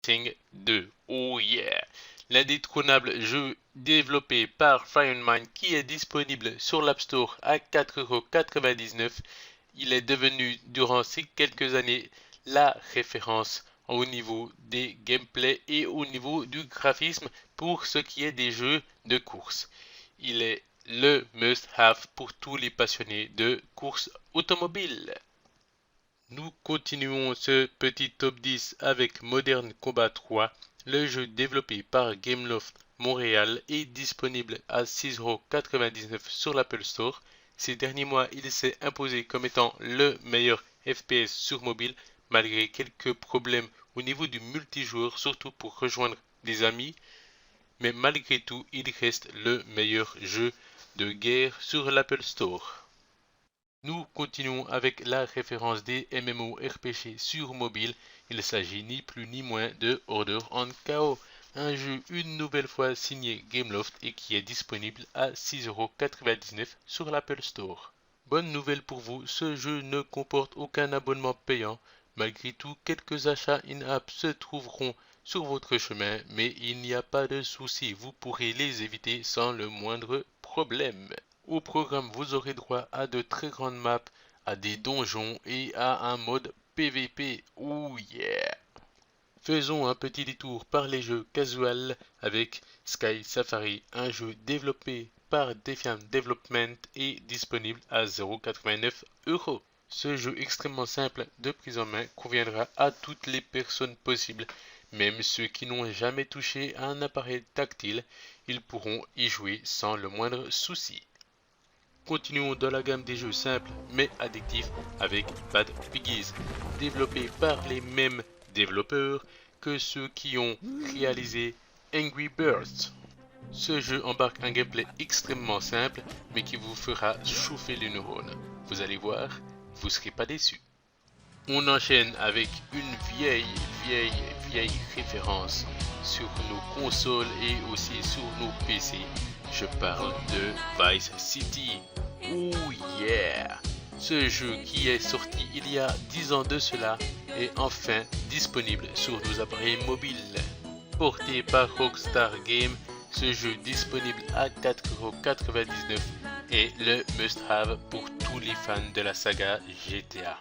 Rafting 2. Oh yeah! L'indétrônable jeu développé par Firemind qui est disponible sur l'App Store à 4,99 €. Il est devenu durant ces quelques années la référence au niveau des gameplays et au niveau du graphisme pour ce qui est des jeux de course. Il est le must-have pour tous les passionnés de course automobile. Nous continuons ce petit top 10 avec Modern Combat 3. Le jeu développé par Gameloft Montréal est disponible à 6,99 € sur l'Apple Store. Ces derniers mois, il s'est imposé comme étant le meilleur FPS sur mobile, malgré quelques problèmes au niveau du multijoueur, surtout pour rejoindre des amis. Mais malgré tout, il reste le meilleur jeu de guerre sur l'Apple Store. Nous continuons avec la référence des MMORPG sur mobile. Il s'agit ni plus ni moins de Order on Chaos, un jeu une nouvelle fois signé Gameloft et qui est disponible à 6,99 € sur l'Apple Store. Bonne nouvelle pour vous, ce jeu ne comporte aucun abonnement payant. Malgré tout, quelques achats in-app se trouveront sur votre chemin, mais il n'y a pas de souci, vous pourrez les éviter sans le moindre problème. Au programme, vous aurez droit à de très grandes maps, à des donjons et à un mode PVP. Oh yeah! Faisons un petit détour par les jeux casual avec Sky Safari, un jeu développé par Defiant Development et disponible à 0,89 €. Ce jeu extrêmement simple de prise en main conviendra à toutes les personnes possibles, même ceux qui n'ont jamais touché à un appareil tactile, ils pourront y jouer sans le moindre souci. Continuons dans la gamme des jeux simples mais addictifs avec Bad Piggies, développé par les mêmes développeurs que ceux qui ont réalisé Angry Birds. Ce jeu embarque un gameplay extrêmement simple mais qui vous fera chauffer les neurones. Vous allez voir, vous ne serez pas déçus. On enchaîne avec une vieille référence sur nos consoles et aussi sur nos PC. Je parle de Vice City. Oh yeah! Ce jeu qui est sorti il y a 10 ans de cela est enfin disponible sur nos appareils mobiles. Porté par Rockstar Games, ce jeu disponible à 4,99 € est le must-have pour tous les fans de la saga GTA.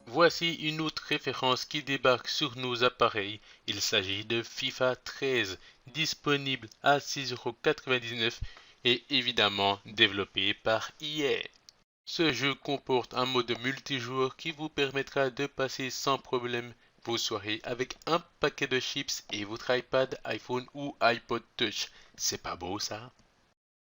Voici une autre référence qui débarque sur nos appareils. Il s'agit de FIFA 13, disponible à 6,99 € et évidemment développé par EA. Ce jeu comporte un mode multijoueur qui vous permettra de passer sans problème vos soirées avec un paquet de chips et votre iPad, iPhone ou iPod Touch. C'est pas beau ça?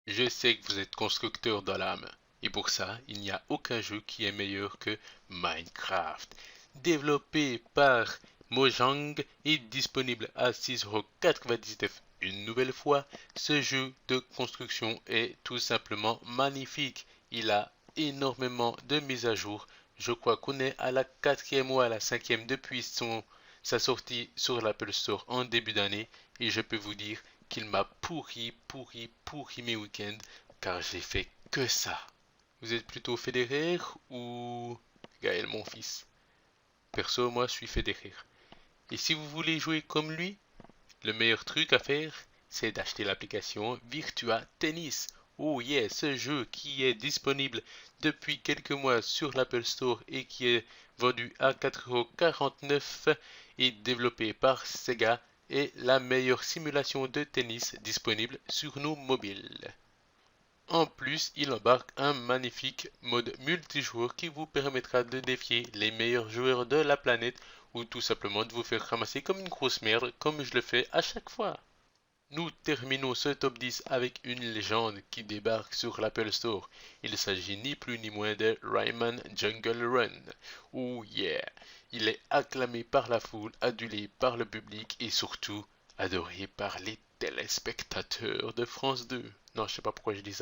Je sais que vous êtes constructeur dans l'âme. Et pour ça, il n'y a aucun jeu qui est meilleur que Minecraft. Développé par Mojang et disponible à 6,99 € une nouvelle fois, ce jeu de construction est tout simplement magnifique. Il a énormément de mises à jour. Je crois qu'on est à la 4e ou à la 5e depuis sa sortie sur l'Apple Store en début d'année. Et je peux vous dire qu'il m'a pourri mes week-ends car j'ai fait que ça. Vous êtes plutôt Federer ou Gaël mon fils? Perso, moi je suis Federer. Et si vous voulez jouer comme lui, le meilleur truc à faire, c'est d'acheter l'application Virtua Tennis. Oh yeah, ce jeu qui est disponible depuis quelques mois sur l'Apple Store et qui est vendu à 4,49 € et développé par Sega est la meilleure simulation de tennis disponible sur nos mobiles. En plus, il embarque un magnifique mode multijoueur qui vous permettra de défier les meilleurs joueurs de la planète ou tout simplement de vous faire ramasser comme une grosse merde comme je le fais à chaque fois. Nous terminons ce top 10 avec une légende qui débarque sur l'Apple Store. Il s'agit ni plus ni moins de Rayman Jungle Run. Oh yeah! Il est acclamé par la foule, adulé par le public et surtout adoré par les téléspectateurs de France 2. Non, je sais pas pourquoi je dis ça.